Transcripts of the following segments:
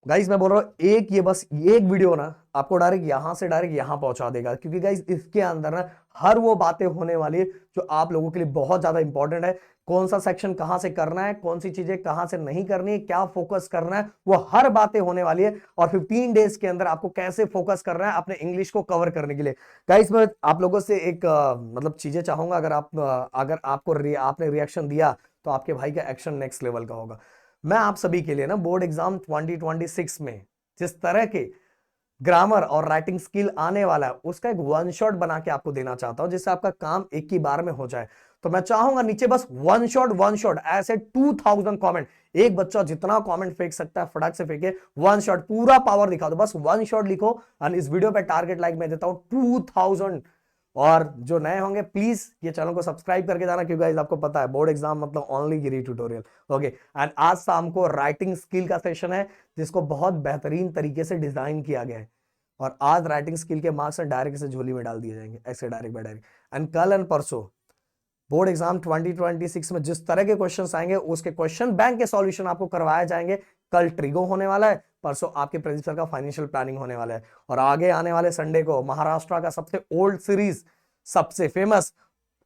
Guys मैं बोल रहा हूँ एक ये बस एक वीडियो ना आपको डायरेक्ट यहां से डायरेक्ट यहां पहुंचा देगा, क्योंकि गाइस इसके अंदर ना हर वो बातें होने वाली है जो आप लोगों के लिए बहुत ज्यादा इंपॉर्टेंट है। कौन सा सेक्शन कहां से करना है, कौन सी चीजें कहां से नहीं करनी है, क्या फोकस करना है, वो हर बातें होने वाली है। और 15 डेज के अंदर आपको कैसे फोकस करना है अपने इंग्लिश को कवर करने के लिए। गाइस मैं आप लोगों से एक मतलब चीजें चाहूंगा, अगर अगर आपको आपने रिएक्शन दिया तो आपके भाई का एक्शन नेक्स्ट लेवल का होगा। मैं आप सभी के लिए ना बोर्ड एग्जाम 2026 में जिस तरह के ग्रामर और राइटिंग स्किल आने वाला है उसका एक वन शॉट बना के आपको देना चाहता हूं, जिससे आपका काम एक ही बार में हो जाए। तो मैं चाहूंगा नीचे बस वन शॉट ऐसे 2000 कमेंट, एक बच्चा जितना कमेंट फेंक सकता है फटाक से फेंके, वन शॉट पूरा पावर दिखा दो, बस वन शॉट लिखो। और इस वीडियो पे टारगेट लाइक मैं देता हूं 2000। और जो नए होंगे प्लीज ये चैनल को सब्सक्राइब करके जाना, क्योंकि गाइस आपको पता है बोर्ड एग्जाम मतलब only Giri tutorial. Okay, and आज शाम को राइटिंग स्किल का सेशन है जिसको बहुत बेहतरीन तरीके से डिजाइन किया गया है। और आज राइटिंग स्किल के मार्क्स डायरेक्ट से झोली में डाल दिए जाएंगे, ऐसे डायरेक्ट बाय डायरेक्ट। एंड कल एंड परसों बोर्ड एग्जाम 2026 में जिस तरह के क्वेश्चंस आएंगे उसके क्वेश्चन बैंक के सॉल्यूशन आपको करवाए जाएंगे। कल ट्रिगो होने वाला है, परसों आपके प्रिंसिपल का फाइनेंशियल प्लानिंग होने वाला है, और आगे आने वाले संडे को महाराष्ट्र का सबसे ओल्ड सीरीज, सबसे फेमस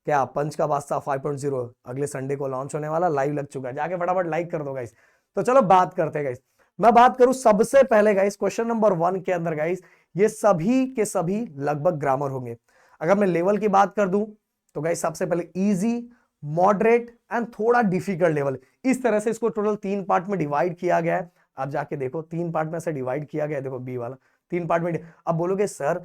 क्या पंच का बादशाह 5.0 अगले संडे को लॉन्च होने वाला, लाइव लग चुका है, जाके फटाफट लाइक कर दो गाइस। तो चलो बात करते हैं गाइस। मैं बात करूं सबसे पहले गाइस क्वेश्चन नंबर 1 के अंदर गाइस ये सभी के सभी लगभग ग्रामर होंगे। अगर मैं लेवल की बात कर दूं तो गाइस सबसे पहले इजी, मॉडरेट एंड थोड़ा डिफिकल्ट लेवल, इस तरह से इसको टोटल 3 पार्ट में डिवाइड किया गया है। आप जाके देखो 3 पार्ट में से डिवाइड किया गया है, देखो बी वाला 3 पार्ट में। अब बोलोगे सर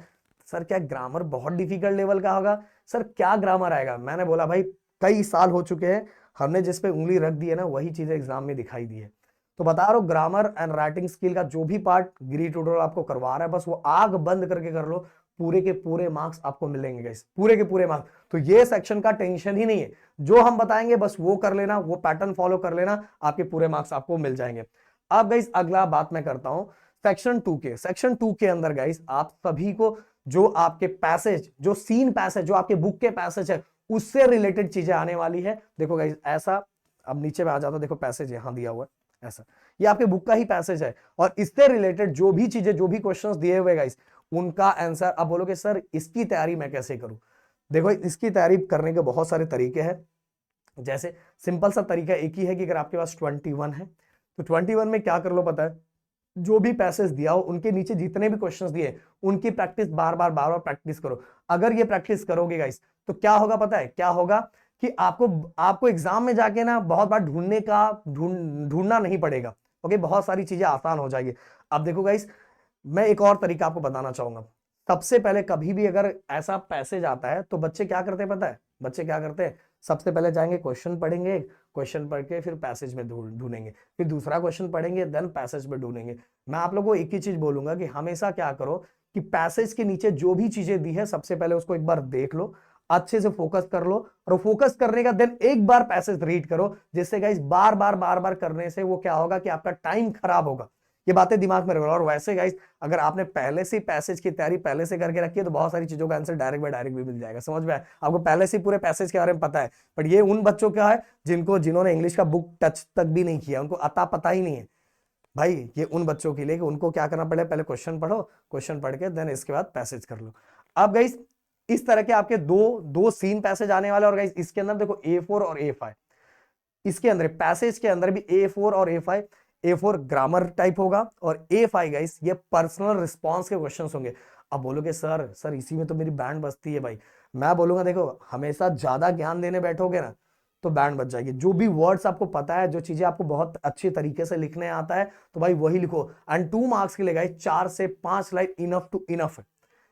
सर क्या ग्रामर बहुत डिफिकल्ट लेवल का होगा, सर क्या ग्रामर आएगा? मैंने बोला भाई कई साल हो चुके हैं, हमने जिस पे उंगली रख दी है ना वही चीजें एग्जाम में दिखाई दी है। तो बता रहा हूं ग्रामर एंड राइटिंग स्किल का जो भी पार्ट गिरी ट्यूटोरियल आपको करवा रहा है बस वो आग बंद करके कर लो, पूरे के पूरे मार्क्स आपको मिलेंगे गाइस, पूरे के पूरे मार्क्स। तो ये सेक्शन का टेंशन ही नहीं है, जो हम बताएंगे बस वो कर लेना, वो पैटर्न फॉलो कर लेना, आपके पूरे मार्क्स आपको मिल जाएंगे। अब गाइस अगला बात मैं करता हूं सेक्शन 2 के अंदर गाइस आप सभी को जो आपके पैसेज, जो सीन पैसेज, जो आपके बुक के पैसेज है उससे रिलेटेड चीजें आने वाली है। देखो गाइस ऐसा, अब नीचे में आ जाता, देखो पैसेज यहां दिया हुआ है ऐसा, ये आपके बुक का ही पैसेज है, और इससे रिलेटेड जो भी चीजें, जो भी क्वेश्चंस दिए हुए गाइस उनका आंसर। अब बोलोगे सर इसकी तैयारी मैं कैसे करूं? देखो इसकी तैयारी करने के बहुत सारे तरीके हैं। जैसे सिंपल सा तरीका एक ही है कि अगर आपके पास 21 है तो 21 में क्या कर लो पता है, जो भी पैसेज दिया हो उनके नीचे जितने भी क्वेश्चंस दिए उनकी प्रैक्टिस बार बार प्रैक्टिस करो। अगर ये प्रैक्टिस करोगे गाइस तो क्या होगा पता है, क्या होगा कि आपको आपको एग्जाम में जाके ना बहुत बार ढूंढना नहीं पड़ेगा। ओके, बहुत सारी चीजें आसान हो जाएगी। अब देखो गाइस मैं एक और तरीका आपको बताना चाहूंगा। सबसे पहले कभी भी अगर ऐसा पैसेज आता है तो बच्चे क्या करते हैं पता है, बच्चे क्या करते हैं, सबसे पहले जाएंगे क्वेश्चन पढ़ेंगे, क्वेश्चन पढ़ के फिर पैसेज में ढूंढेंगे, फिर दूसरा क्वेश्चन पढ़ेंगे, देन पैसेज में ढूंढेंगे। मैं आप लोगों को एक ही चीज बोलूंगा कि हमेशा क्या करो कि पैसेज के नीचे जो भी चीजें दी है सबसे पहले उसको एक बार देख लो, अच्छे से फोकस कर लो, और फोकस करने का देन एक बार पैसेज रीड करो, जिससे गाइस बार बार करने से वो क्या होगा कि आपका टाइम खराब होगा। ये बातें दिमाग में रखो। और वैसे गाइस अगर आपने पहले से पैसेज की तैयारी पहले से करके रखी है तो बहुत सारी चीजों का आंसर डायरेक्ट बाय डायरेक्ट भी मिल जाएगा, समझ में आया? आपको पहले से पूरे पैसेज के बारे में पता है। बट ये उन बच्चों का है जिन्होंने इंग्लिश का बुक टच तक भी नहीं किया, उनको अता पता ही नहीं है भाई। ये उन बच्चों के लिए कि उनको क्या करना पड़े, पहले क्वेश्चन पढ़ो, क्वेश्चन पढ़ के देन इसके बाद पैसेज कर लो। अब गाइस इस तरह के आपके दो दो सीन पैसेज आने वाले, और गाइस इसके अंदर देखो A4 और A5, इसके अंदर पैसेज के अंदर भी A4 और A5। A4 ग्रामर टाइप होगा और A5 गाइस ये पर्सनल रिस्पांस के क्वेश्चंस होंगे। अब बोलोगे सर सर इसी में तो मेरी बैंड बजती है भाई। मैं बोलूंगा देखो हमेशा ज्यादा ज्ञान देने बैठोगे ना तो बैंड बज जाएगी। जो भी वर्ड्स आपको पता है, जो चीजें आपको बहुत अच्छी तरीके से लिखने आता है तो भाई वही लिखो। एंड 2 मार्क्स के लिए गाइस 4 से 5 लाइन इनफ टू इनफ है,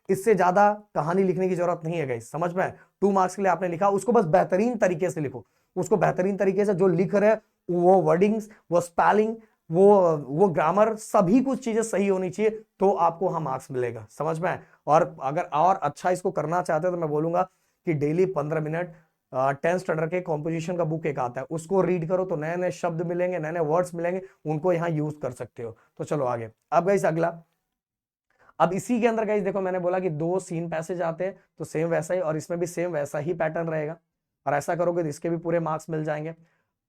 इससे ज्यादा कहानी लिखने की जरूरत नहीं है गाइस, समझ में? 2 मार्क्स के लिए आपने लिखा, उसको बस बेहतरीन तरीके से लिखो, उसको बेहतरीन तरीके से जो लिख रहे वो वर्डिंग्स, वो स्पेलिंग, वो ग्रामर, सभी कुछ चीजें सही होनी चाहिए तो आपको हाँ मार्क्स मिलेगा, समझ में? और अगर और अच्छा इसको करना चाहते हो तो मैं बोलूंगा कि डेली 15 मिनट 10th स्टैंडर्ड के कॉम्पोजिशन का बुक एक आता है उसको रीड करो, तो नए नए शब्द मिलेंगे, नए नए वर्ड्स मिलेंगे, उनको यहाँ यूज कर सकते हो। तो चलो आगे। अब गाइस अगला, अब इसी के अंदर गाइस देखो मैंने बोला कि दो सीन पैसेज आते हैं तो सेम वैसा ही, और इसमें भी सेम वैसा ही पैटर्न रहेगा, और ऐसा करोगे तो इसके भी पूरे मार्क्स मिल जाएंगे।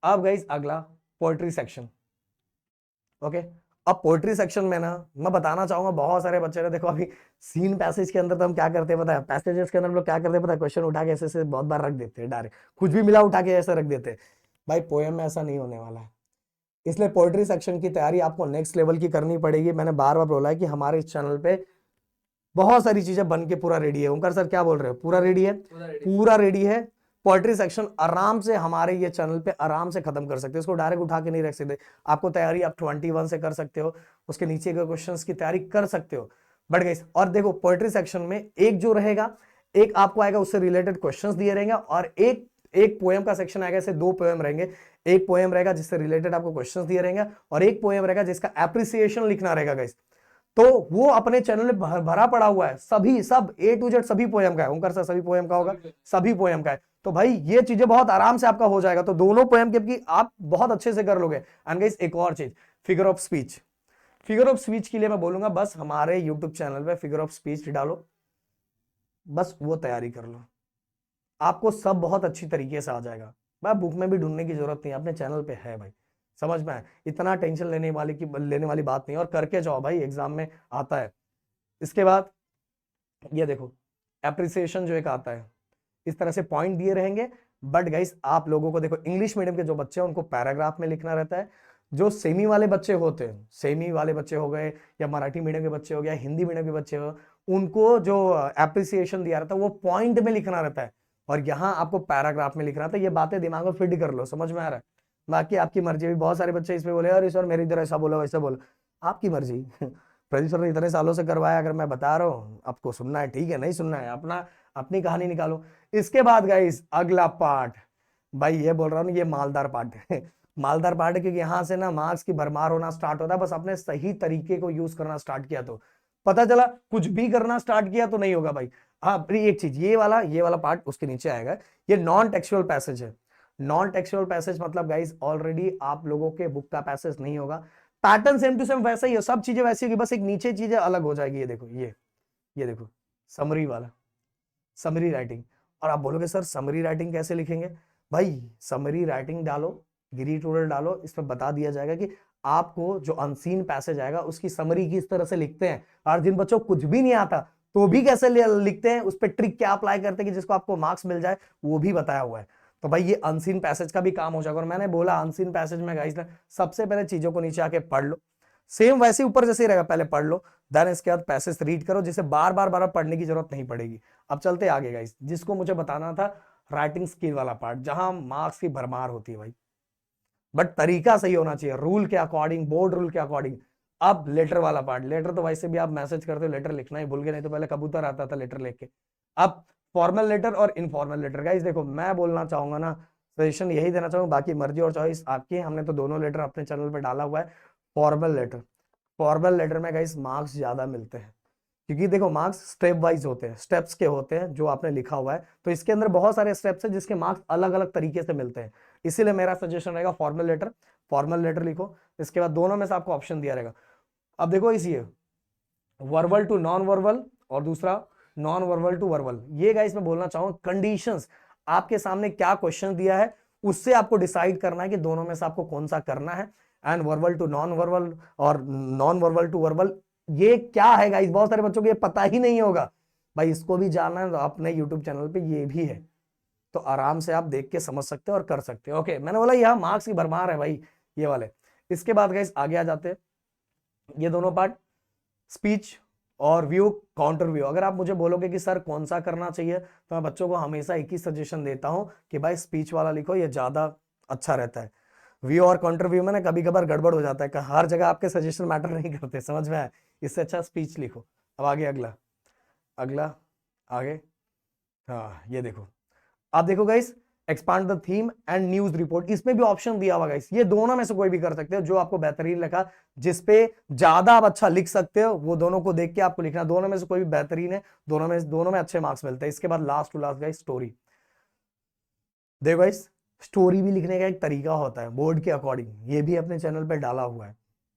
अब गाइस अगला पोएट्री सेक्शन। ओके, अब पोएट्री सेक्शन में ना मैं बताना चाहूंगा, बहुत सारे बच्चे ने देखो अभी सीन पैसेज के अंदर तो हम क्या करते हैं पता है, पैसेजेस के अंदर हम लोग क्या करते हैं पता है, क्वेश्चन उठा के ऐसे ऐसे बहुत बार रख देते हैं, डायरेक्ट कुछ भी मिला उठा के ऐसे रख देते हैं। भाई पोएम में ऐसा नहीं होने वाला है, इसलिए पोएट्री सेक्शन की तैयारी आपको नेक्स्ट लेवल की करनी पड़ेगी। मैंने बार बार बोला है कि हमारे इस चैनल पे बहुत सारी चीजें बन के पूरा रेडी है। ओंकार सर क्या बोल रहे हो, पूरा रेडी है? पूरा रेडी है। पोएट्री सेक्शन आराम से हमारे ये चैनल पे आराम से खत्म कर सकते हो, इसको डायरेक्ट उठा के नहीं रख सकते। आपको तैयारी आप 21 से कर सकते हो, उसके नीचे के क्वेश्चंस की तैयारी कर सकते हो। बट गाइस और देखो पोएट्री सेक्शन में एक जो रहेगा, एक आपको आएगा उससे रिलेटेड क्वेश्चंस दिए रहेंगे, और एक पोएम का सेक्शन आएगा, ऐसे दो पोएम रहेंगे। एक पोएम रहेगा जिससे रिलेटेड आपको क्वेश्चंस दिए रहेंगे, और एक पोएम रहेगा जिसका एप्रिसिएशन लिखना रहेगा गाइस। तो वो अपने चैनल में भरा पड़ा हुआ है, सभी सब A to Z सभी पोएम का है। ओंकार सर सभी पोएम का होगा? सभी पोएम का है। तो भाई ये चीजें बहुत आराम से आपका हो जाएगा, तो दोनों पोएम के आप बहुत अच्छे से कर लोगे। एंड गाइस एक और चीज, figure of speech. Figure of speech के लिए मैं बोलूंगा बस हमारे यूट्यूब चैनल पे फिगर ऑफ स्पीच डालो, बस वो तैयारी कर लो, आपको सब बहुत अच्छी तरीके से आ जाएगा। भाई बुक में भी ढूंढने की जरूरत नहीं, अपने चैनल पे है भाई, समझ में आए? इतना टेंशन लेने वाली बात नहीं, और करके जाओ भाई, एग्जाम में आता है। इसके बाद ये देखो एप्रिसिएशन जो एक आता है, इस तरह से पॉइंट दिए रहेंगे। बट गाइस आप लोगों को देखो इंग्लिश मीडियम के जो बच्चे हैं उनको पैराग्राफ में लिखना रहता है। जो सेमी वाले बच्चे होते हैं, सेमी वाले बच्चे हो गए या मराठी मीडियम के बच्चे हो गया, हिंदी मीडियम के बच्चे हो, उनको जो एप्रिसिएशन दिया रहता है वो पॉइंट में लिखना रहता है, और यहाँ आपको पैराग्राफ में लिखना रहता है। ये बातें दिमाग में फिट कर लो, समझ में आ रहा है? बाकी आपकी मर्जी। भी बहुत सारे बच्चे इसमें बोले अरे सर मेरी इधर ऐसा बोला वैसा बोला, आपकी मर्जी। प्रदीप सर ने इतने सालों से करवाया, अगर मैं बता रहा हूँ आपको सुनना है ठीक है, नहीं सुनना है अपनी कहानी निकालो। इसके बाद गाइस अगला पार्ट, भाई ये बोल रहा हूँ ये मालदार पार्ट है। मालदार पार्ट है क्योंकि यहाँ से ना मार्क्स की भरमार होना स्टार्ट होता है। बस आपने सही तरीके को यूज करना स्टार्ट किया तो पता चला, कुछ भी करना स्टार्ट किया तो नहीं होगा भाई। हाँ एक चीज, ये वाला पार्ट उसके नीचे आएगा, ये नॉन टेक्सुअल पैसेज है। नॉन टेक्सुअल पैसेज मतलब गाइस ऑलरेडी आप लोगों के बुक का पैसेज नहीं होगा, पैटर्न सेम टू सेम वैसा ही है, सब चीजें वैसी होगी, बस एक नीचे चीजें अलग हो जाएगी। ये देखो ये देखो समरी वाला, समरी राइटिंग। और आप बोलोगे सर समरी राइटिंग कैसे लिखेंगे? भाई समरी राइटिंग डालो, गिरी ट्यूटोरियल डालो, इसमें बता दिया जाएगा कि आपको जो अनसीन पैसेज आएगा उसकी समरी किस तरह से लिखते हैं। और जिन बच्चों को कुछ भी नहीं आता तो भी कैसे लिखते हैं, उस पर ट्रिक क्या अप्लाई करते हैं कि जिसको आपको मार्क्स मिल जाए, वो भी बताया हुआ है। तो भाई ये अनसीन पैसेज का भी काम हो जाएगा। और मैंने बोला अनसीन पैसेज में गाइस सबसे पहले चीजों को नीचे आके पढ़ लो, सेम वैसे ऊपर जैसे ही रहेगा, पहले पढ़ लो, देन इसके बाद पैसेज रीड करो, जिसे बार बार पढ़ने की जरूरत नहीं पड़ेगी। अब चलते आगे गाइस, जिसको मुझे बताना था राइटिंग स्किल वाला पार्ट, जहां मार्क्स की भरमार होती है भाई, बट तरीका सही होना चाहिए, रूल के अकॉर्डिंग, बोर्ड रूल के अकॉर्डिंग। अब लेटर वाला पार्ट, लेटर तो वैसे भी आप मैसेज करते हो, लेटर लिखना ही भूल गए, नहीं तो पहले कबूतर आता था लेटर लेके। अब फॉर्मल लेटर और इनफॉर्मल लेटर। गाइस देखो मैं बोलना चाहूंगा ना, सजेशन यही देना चाहूंगा, बाकी मर्जी और चॉइस आपकी। हमने तो दोनों लेटर अपने चैनल पे डाला हुआ है। फॉर्मल लेटर में गाइस मार्क्स ज्यादा मिलते हैं, क्योंकि देखो मार्क्स स्टेप वाइज होते हैं, स्टेप्स के होते हैं जो आपने लिखा हुआ है, तो इसके अंदर बहुत सारे स्टेप्स हैं जिसके मार्क्स अलग अलग तरीके से मिलते हैं। इसीलिए मेरा सजेशन रहेगा फॉर्मल लेटर लिखो। इसके बाद दोनों में से आपको ऑप्शन दिया रहेगा। अब देखो इसी वर्बल टू नॉन वर्बल और दूसरा नॉन वर्बल टू वर्बल। ये गाइस मैं बोलना चाहूंगा कंडीशंस, आपके सामने क्या क्वेश्चन दिया है उससे आपको डिसाइड करना है कि दोनों में से आपको कौन सा करना है। And verbal to non verbal और नॉन वर्बल टू वर्बल, ये क्या है गाइस, बहुत सारे बच्चों को ये पता ही नहीं होगा भाई। इसको भी जानना है तो अपने यूट्यूब चैनल पे ये भी है, तो आराम से आप देख के समझ सकते हो और कर सकते हो। ओके मैंने बोला यहाँ मार्क्स की भरमार है भाई ये वाले। इसके बाद गाइस आगे आ जाते हैं, ये दोनों पार्ट स्पीच और व्यू काउंटर व्यू। अगर आप मुझे बोलोगे कि सर कौन सा करना चाहिए, तो मैं बच्चों को हमेशा एक ही सजेशन देता हूं कि भाई स्पीच वाला लिखो, ये ज्यादा अच्छा रहता है। व्यू और काउंटर व्यू में ना कभी कभार गड़बड़ हो जाता है, कि हर जगह आपके सजेशन मैटर नहीं करते, समझ में आया? इससे अच्छा स्पीच लिखो। अब आगे अगला आगे, हाँ ये देखो, आप देखो guys expand the theme and news report, इसमें भी ऑप्शन दिया हुआ गाइस। ये दोनों में से कोई भी कर सकते हो, जो आपको बेहतरीन लगा, जिसपे ज्यादा आप अच्छा लिख सकते हो, वो दोनों को देख के आपको लिखना। दोनों में से कोई भी बेहतरीन है, दोनों में अच्छे मार्क्स मिलते हैं। इसके बाद last to last guys story. देखो गाइस स्टोरी भी लिखने का एक तरीका होता है बोर्ड के अकॉर्डिंग, ये भी अपने चैनल पे डाला हुआ है,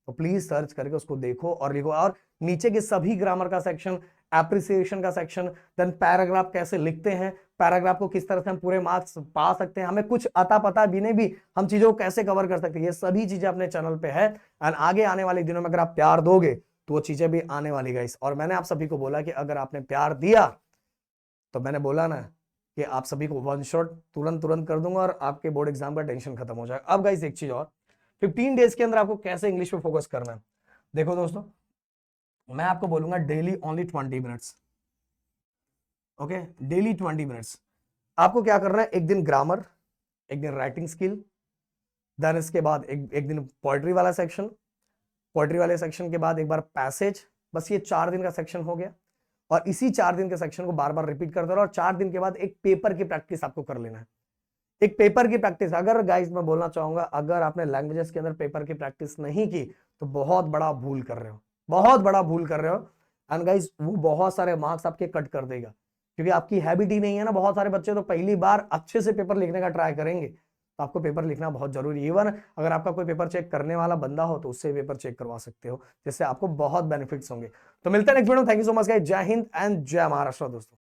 तो प्लीज सर्च करके उसको देखो और लिखो। और नीचे के सभी ग्रामर का सेक्शन, एप्रिसिएशन का सेक्शन, देन पैराग्राफ कैसे लिखते हैं, पैराग्राफ को किस तरह से हम पूरे मार्क्स पा सकते हैं, हमें कुछ अता पता भी नहीं भी हम चीजों को कैसे कवर कर सकते हैं, ये सभी चीजें अपने चैनल पे है। एंड आगे आने वाले दिनों में अगर आप प्यार दोगे तो वो चीजें भी आने वाली गाइस। और मैंने आप सभी को बोला कि अगर आपने प्यार दिया तो मैंने बोला ना कि आप सभी को वन शॉट तुरंत तुरंत कर दूंगा और आपके बोर्ड एग्जाम का टेंशन खत्म हो जाएगा। अब गाइस एक चीज और, 15 डेज के अंदर आपको कैसे इंग्लिश पे फोकस करना है। देखो दोस्तों, मैं आपको बोलूंगा daily only 20 minutes, okay, daily 20 minutes. आपको क्या करना है, एक दिन ग्रामर, एक दिन राइटिंग स्किल, देन इसके बाद एक दिन पोएट्री वाला सेक्शन, पोएट्री वाले सेक्शन के बाद एक बार पैसेज। बस ये 4 दिन का सेक्शन हो गया और इसी 4 दिन के सेक्शन को बार बार रिपीट करते रहो और 4 दिन के बाद एक पेपर की प्रैक्टिस आपको कर लेना है। एक पेपर की प्रैक्टिस, अगर गाइस मैं बोलना चाहूंगा, अगर आपने लैंग्वेजेस के अंदर पेपर की प्रैक्टिस नहीं की तो बहुत बड़ा भूल कर रहे हो, बहुत बड़ा भूल कर रहे हो। एंड गाइस वो बहुत सारे मार्क्स आपके कट कर देगा, क्योंकि आपकी हैबिट ही नहीं है ना। बहुत सारे बच्चे तो पहली बार अच्छे से पेपर लिखने का ट्राई करेंगे, तो आपको पेपर लिखना बहुत जरूरी है। इवन अगर आपका कोई पेपर चेक करने वाला बंदा हो तो उससे पेपर चेक करवा सकते हो, जिससे आपको बहुत बेनिफिट्स होंगे। तो मिलते हैं नेक्स्ट वीडियो में। Thank you so much guys, जय हिंद एंड जय महाराष्ट्र दोस्तों।